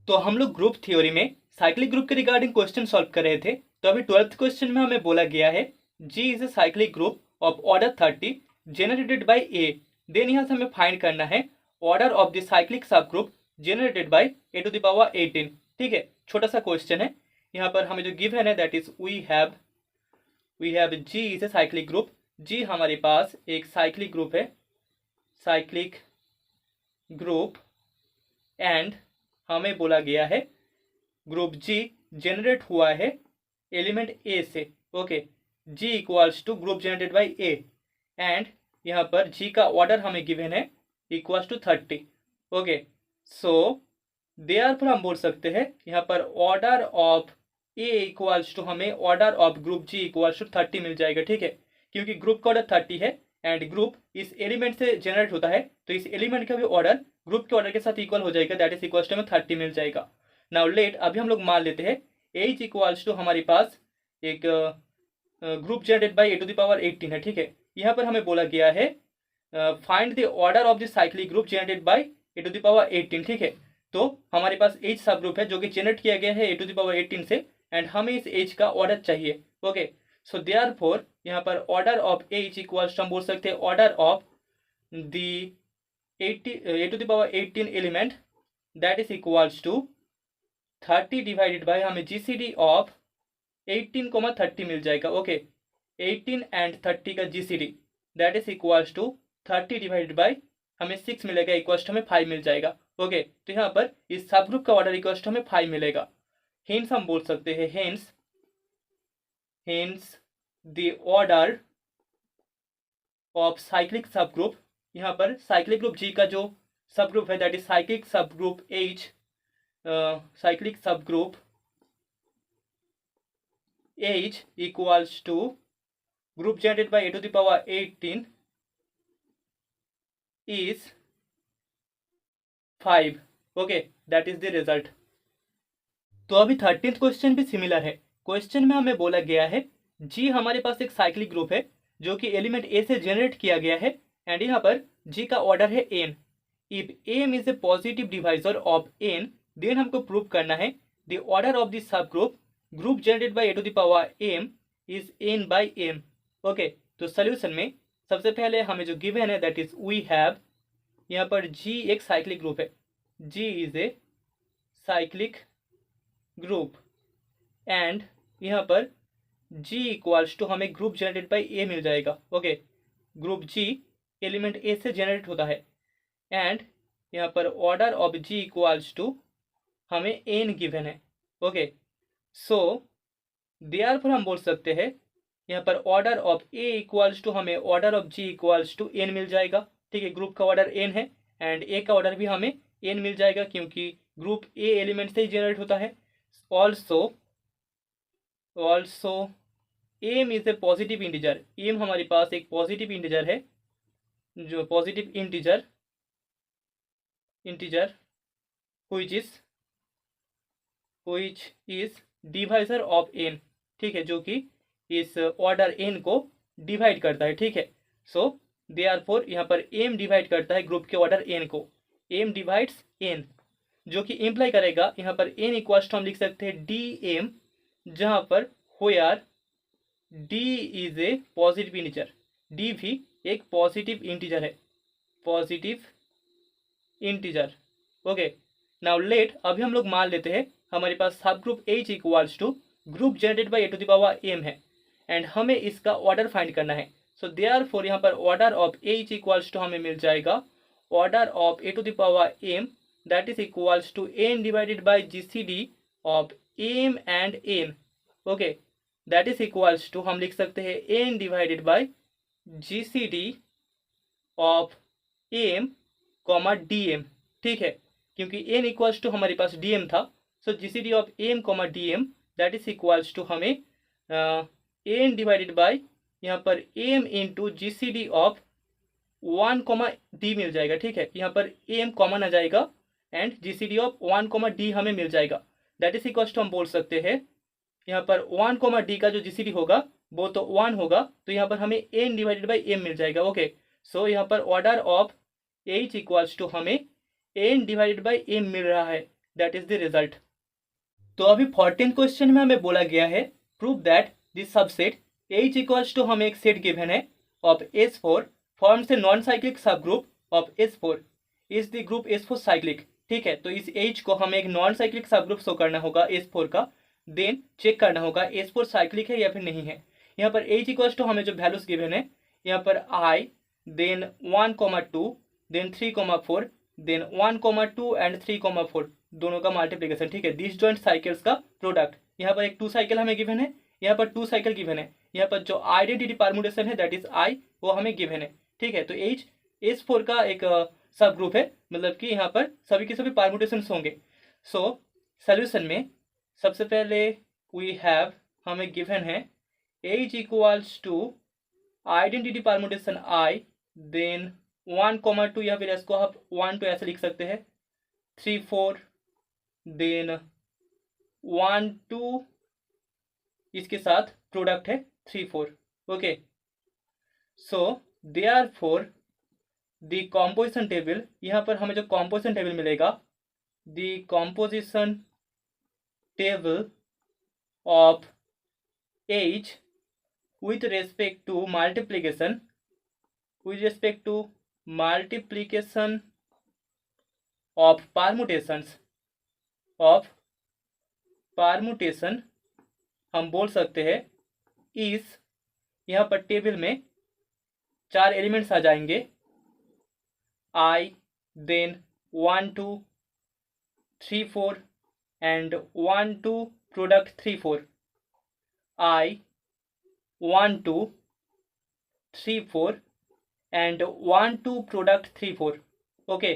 तो हम लोग ग्रुप थ्योरी में साइक्लिक ग्रुप के रिगार्डिंग क्वेश्चन सॉल्व कर रहे थे। तो अभी 12th क्वेश्चन में हमें बोला गया है G is a cyclic group of order 30 generated by A। Then यहाँ से हमें फाइंड करना है order of the cyclic subgroup generated by A to the power 18। ठीक है, छोटा सा क्वेश्चन है। यहाँ पर हमें जो गिवन है that is we have G is a cyclic group. G हमारे पास एक साइक्लिक ग्रुप है, साइक्लिक ग्रुप, एंड हमें बोला गया है ग्रुप G जनरेट हुआ है एलिमेंट A से। Okay, G equals to group generated by A, and यहाँ पर G का ऑर्डर हमें गिवन है equals to 30। Okay, so therefore हम बोल सकते हैं यहाँ पर order of A equals to हमें order of group G equals to 30 मिल जाएगा। ठीक है, क्योंकि ग्रुप का ऑर्डर 30 है एंड ग्रुप इस एलिमेंट से जनरेट होता है, तो इस एलिमेंट का भी ऑर्डर ग्रुप के ऑर्डर के साथ इक्वल हो जाएगा, दैट इज इक्वल्स टू हमें 30 मिल जाएगा। नाउ लेट, अभी हम लोग मान लेते हैं H इक्वल्स टू हमारे पास एक group generated by A to the power 18 है। ठीक है, यहाँ पर हमें बोला गया है find the order of the cyclic group generated by A to the power 18। ठीक है, तो हमारे पास H सब ग्रुप है जो कि जनरेट किया गया है A टू द पावर 18 से, एंड हमें इस H का ऑर्डर चाहिए। ओके, सो देयरफॉर यहाँ पर order of H equals to हम बोल सकते हैं order of the A to the power 18 element, that is equals to 30 divided by हमें GCD ऑफ 18, 30 मिल जाएगा। ओके, 18 एंड 30 का GCD that is equals to 30 divided by हमें 6 मिलेगा, इक्वल्स टू हमें 5 मिल जाएगा। ओके, तो यहाँ पर इस सब ग्रुप का ऑर्डर इक्वल्स टू हमें 5 मिलेगा। हेंस हम बोल सकते हैं hence the order of cyclic सब ग्रुप, यहाँ पर साइक्लिक ग्रुप G का जो सब ग्रुप है that is cyclic subgroup H, cyclic subgroup H equals to group generated by A to the power 18 is 5। Okay, that is the result. तो अभी 13th question भी similar है। Question में हमें बोला गया है G हमारे पास एक साइक्लिक ग्रुप है जो कि एलिमेंट A से जनरेट किया गया है, एंड यहाँ पर G का ऑर्डर है n। If m is a positive divisor of n, then हमको प्रूव करना है the order of the subgroup generated by A to the power m is n by m। Okay, तो solution में सबसे पहले हमें जो गिवन है दैट इज वी हैव, यहाँ पर G एक साइक्लिक ग्रुप है, G is a cyclic group, and यहाँ पर G इक्वल्स टू हमें ग्रुप जनरेटेड बाय A मिल जाएगा। Okay, group G element A से जनरेट होता है, एंड यहाँ पर order of G equals to हमें n गिवन है। ओके, सो देयरफॉर हम बोल सकते हैं यहाँ पर order of A equals to हमें order of G equals to n मिल जाएगा। ठीक है, ग्रुप का ऑर्डर n है एंड A का ऑर्डर भी हमें n मिल जाएगा क्योंकि ग्रुप A एलिमेंट से ही जनरेट होता है। Also m is a positive integer, m हमारे पास एक पॉजिटिव इंटीजर है, जो positive integer which is divisor of n। ठीक है, जो कि इस ऑर्डर n को डिवाइड करता है। ठीक है, सो देयरफॉर यहाँ पर m डिवाइड करता है ग्रुप के ऑर्डर n को, m डिवाइड्स n, जो कि इम्प्लाई करेगा यहाँ पर n इक्वल्स टू हम लिख सकते हैं dm, जहाँ पर where d is a positive integer, d भी एक पॉजिटिव इंटीजर है, positive integer. Okay, now let, अभी हम लोग मान लेते हैं हमारे पास subgroup H equals to group generated by A to the power m है, एंड हमें इसका ऑर्डर फाइंड करना है। सो देयरफॉर यहाँ पर order of H equals to हमें मिल जाएगा order of A to the power m, that is equals to n divided by GCD of m and n। Okay, that is equals to हम लिख सकते हैं n divided by GCD of m comma dm। ठीक है, क्योंकि n equals to हमारे पास dm था, so GCD of m comma dm that is equals to हमें n डिवाइडेड बाय यहाँ पर m into GCD of 1 comma d मिल जाएगा। ठीक है, यहाँ पर m कॉमन आ जाएगा and GCD of 1 comma d हमें मिल जाएगा, दैट इज इक्वल्स टू हम बोल सकते हैं यहाँ पर 1 कॉमा d का जो GCD होगा वो तो 1 होगा, तो यहाँ पर हमें n डिवाइडेड बाय m मिल जाएगा। ओके, सो यहाँ पर order of H equals to हमें n डिवाइडेड बाय m मिल रहा है, दैट इज द रिजल्ट। तो अभी 14 क्वेश्चन में हमें बोला गया है prove that this subset H equals to हमें एक सेट गिवन है of S4 forms a non cyclic subgroup of S4 is the group S4 cyclic. ठीक है, तो इस H को हमें एक non cyclic subgroup show करना होगा S4 का, देन चेक करना होगा S4 साइक्लिक है या फिर नहीं है। यहाँ पर H इक्वल्स टू हमें जो वैल्यूज गिवन है यहाँ पर I then 1,2 then 3,4 then 1,2 and 3,4 दोनों का मल्टीप्लिकेशन। ठीक है, दिस जॉइंट साइकिल्स का प्रोडक्ट। यहाँ पर एक 2 साइकिल हमें गिवन है, यहाँ पर 2 साइकिल गिवन है, यहाँ पर जो आइडेंटिटी परमुटेशन है दैट इज आई वो हमें गिवन है। ठीक है, तो H S4 का एक सब ग्रुप है, मतलब कि यहाँ पर सभी के सभी परमुटेशन होंगे। सो सोल्यूशन में सबसे पहले वी हैव हमें गिवन है H equals to identity permutation I then 1,2 या फिर इसको आप 1 2 ऐसे लिख सकते हैं 3 4 देन 1 2 इसके साथ प्रोडक्ट है 3 4। Okay, so therefore the composition table, यहाँ पर हमें जो कॉम्पोजिशन टेबल मिलेगा the composition table of H with respect to multiplication of permutation हम बोल सकते हैं इस, यहाँ पर टेबल में 4 एलिमेंट्स आ जाएंगे I then 1 2 3 4 and 1 2 product 3 4 I 1 2 3 4 and 1 2 product 3 4। Okay,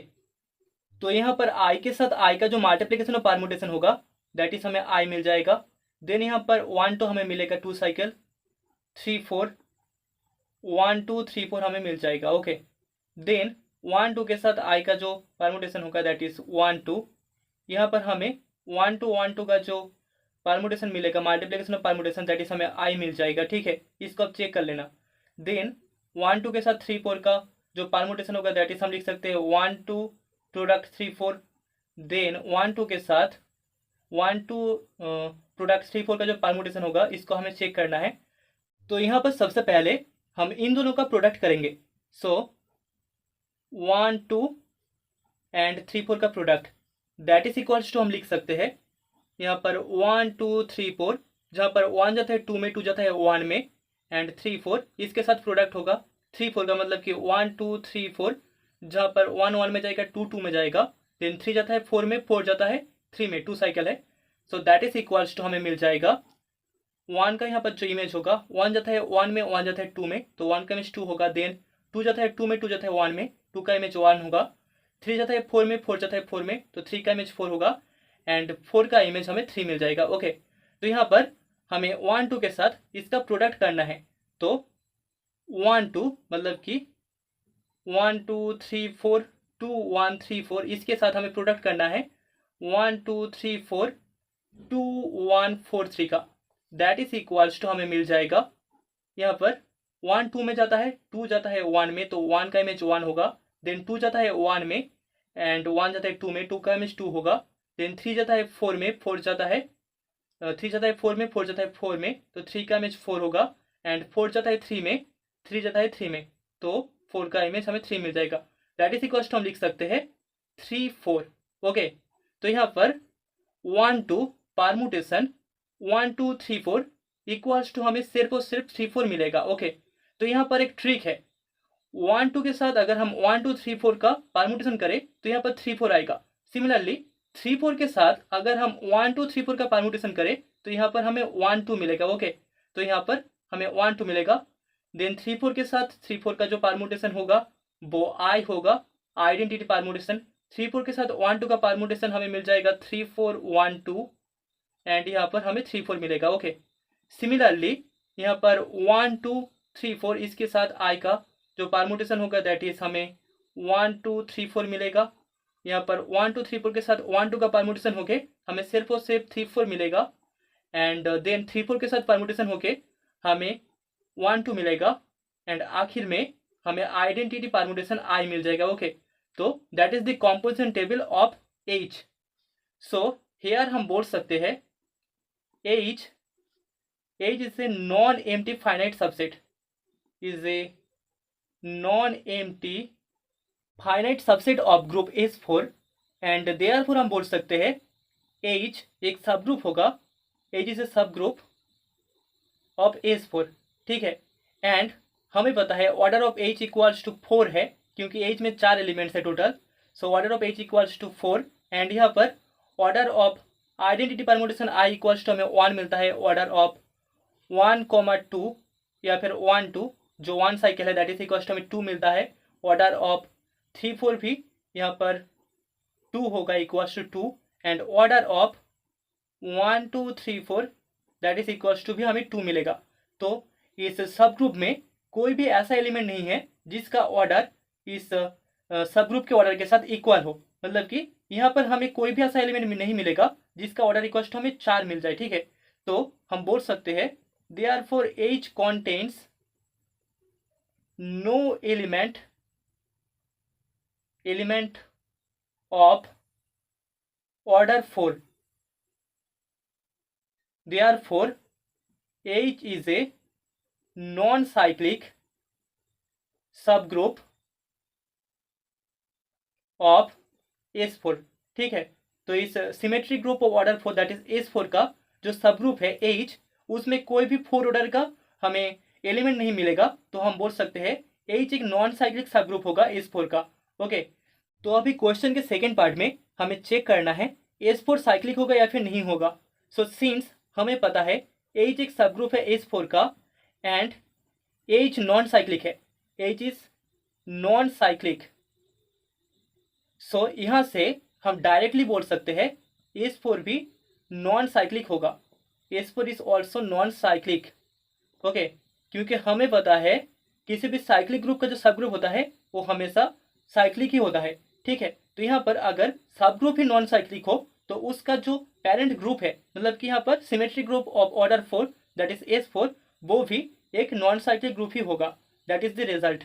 तो यहाँ पर I के साथ I का जो मल्टीप्लिकेशन और परमुटेशन होगा दैट इज हमें I मिल जाएगा। देन यहाँ पर 1 2 हमें मिलेगा 2 साइकिल 3 4 1 2 3 4 हमें मिल जाएगा। ओके, देन 1 2 के साथ I का जो परमुटेशन होगा दैट इज 1 2, यहाँ पर हमें 1 2 का जो परमुटेशन मिलेगा मल्टीप्लिकेशन और परमुटेशन दैट इज हमें I मिल जाएगा। ठीक है, इसको आप चेक कर लेना। देन 1 2 के साथ 3 4 का जो परमुटेशन होगा दैट इज हम लिख सकते हैं 1 2 प्रोडक्ट 3 4। देन 1 2 के साथ 1 2 प्रोडक्ट 3 4 का जो परमुटेशन होगा इसको हमें चेक करना है। तो यहाँ पर सबसे पहले हम इन दोनों का प्रोडक्ट करेंगे। सो 1 2 एंड 3 4 का product that is equals to हम लिख सकते हैं यहाँ पर 1 2 3 4, जहाँ पर 1 जाता है 2 में, 2 जाता है 1 में एंड 3 4 इसके साथ प्रोडक्ट होगा 3 4 का, मतलब कि 1 2 3 4, जहाँ पर 1 1 में जाएगा 2 2 में जाएगा, देन 3 जाता है 4 में, 4 जाता है 3 में, 2 साइकिल है। So that is equals to हमें मिल जाएगा 1 का यहाँ पर जो इमेज होगा 1 जाता है 1 में, 1 जाता है 2 में, तो 1 का इमेज 2 होगा। देन 2 जाता है 2 में, 2 जाता है 1 में, 2 का इमेज 1 होगा। 3 जाता है 4 में, 4 जाता है 4 में, तो 3 का इमेज 4 होगा एंड 4 का इमेज हमें 3 मिल जाएगा। ओके, तो यहाँ पर हमें 1 2 के साथ इसका प्रोडक्ट करना है। तो 1 2 मतलब कि 1 2 3 4 2 1 3 4 इसके साथ हमें प्रोडक्ट करना है 1 2 3 4 2 1 4 3 का, दैट इज इक्वल्स टू हमें मिल जाएगा यहाँ पर 1 2 में जाता है, 2 जाता है 1 में, तो 1 का इमेज 1 होगा। देन 2 जाता है 1 में एंड 1 जाता है 2 में, 2 का इमेज 2 होगा। देन 3 जाता है 4 में, 4 जाता है 4 में, 4 जाता है 4 में, तो 3 का इमेज 4 होगा एंड 4 जाता है 3 में, 3 जाता है 3 में, तो 4 का इमेज हमें 3 मिल जाएगा। दैट इज इक्वल्स टू हम लिख सकते हैं 3 4। ओके, तो यहाँ पर 1 2 परमुटेशन 1 2 3 4 इक्वल्स टू हमें सिर्फ और सिर्फ 3 4 मिलेगा। ओके, तो यहाँ पर एक ट्रिक है, 1 2 के साथ अगर हम 1 2 3 4 का परमुटेशन करें तो यहाँ पर 3 4 आएगा। सिमिलरली 3 4 के साथ अगर हम 1 2 3 4 का परमुटेशन करें तो यहाँ पर हमें 1 2 मिलेगा। ओके, तो यहाँ पर हमें 1 2 मिलेगा। देन 3 4 के साथ 3 4 का जो परमुटेशन होगा वो I होगा, आइडेंटिटी परमुटेशन। 3 4 के साथ 1 2 का परमुटेशन हमें मिल जाएगा 3 4 1 2 एंड यहाँ पर हमें 3 4 मिलेगा। ओके, सिमिलरली यहाँ पर 1 2 3 4 इसके साथ I का जो परमुटेशन होगा दैट इज हमें 1 2 3 4 मिलेगा। यहाँ पर 1 2 3 4 के साथ 1 2 का परमुटेशन होके हमें सिर्फ और सिर्फ 3 4 मिलेगा एंड देन 3 4 के साथ परमुटेशन होके हमें 1 2 मिलेगा एंड आखिर में हमें आइडेंटिटी परमुटेशन I मिल जाएगा। ओके, तो that is the composition table of H। So here हम बोल सकते हैं H is a non empty finite subset, is a non empty finite subset of group H4 and therefore हम बोल सकते हैं H एक सब ग्रुप होगा, H इज ए सब ग्रुप ऑफ H4, ठीक है। एंड हमें पता है order of H equals to 4 है, क्योंकि H में 4 एलिमेंट्स है total. So order of H equals to 4 and यहाँ पर order of identity permutation I equals to हमें 1 मिलता है, ऑर्डर ऑफ 1,2 या फिर 1,2 जो 1 साइकिल है दैट इज इक्वल्स टू हमें 2 मिलता है, ऑर्डर ऑफ 3,4 भी यहाँ पर 2 होगा equals to 2 and order of 1, 2, 3, 4 that is equals to भी हमें 2 मिलेगा। तो इस सब ग्रुप में कोई भी ऐसा एलिमेंट नहीं है जिसका ऑर्डर इस सब ग्रुप के ऑर्डर के साथ इक्वल हो, मतलब कि यहाँ पर हमें कोई भी ऐसा एलिमेंट नहीं मिलेगा जिसका ऑर्डर इक्वल्स टू हमें 4 मिल जाए, ठीक है। तो हम बोल सकते हैं therefore H contains no element of order 4, therefore H is a non-cyclic subgroup of S4, ठीक है। तो इस symmetric group of order 4 that is S4 का जो सब ग्रुप है H, उसमें कोई भी 4 ऑर्डर का हमें एलिमेंट नहीं मिलेगा, तो हम बोल सकते हैं H एक नॉन साइक्लिक सब ग्रुप होगा S4 का। ओके, तो अभी क्वेश्चन के सेकेंड पार्ट में हमें चेक करना है S4 साइक्लिक होगा या फिर नहीं होगा। सो सिंस हमें पता है H एक सब ग्रुप है S4 का एंड H नॉन साइक्लिक है, H इज नॉन साइक्लिक, सो यहाँ से हम डायरेक्टली बोल सकते हैं S4 भी नॉन साइक्लिक होगा, S4 is also non cyclic. Okay, क्योंकि हमें पता है किसी भी साइक्लिक ग्रुप का जो सब ग्रुप होता है वो हमेशा साइक्लिक ही होता है, ठीक है। तो यहाँ पर अगर सब ग्रुप ही नॉन साइक्लिक हो तो उसका जो पेरेंट ग्रुप है, मतलब कि यहाँ पर symmetric group of order 4 that is S4, वो भी एक नॉन साइक्लिक ग्रुप ही होगा, दैट इज द रिजल्ट।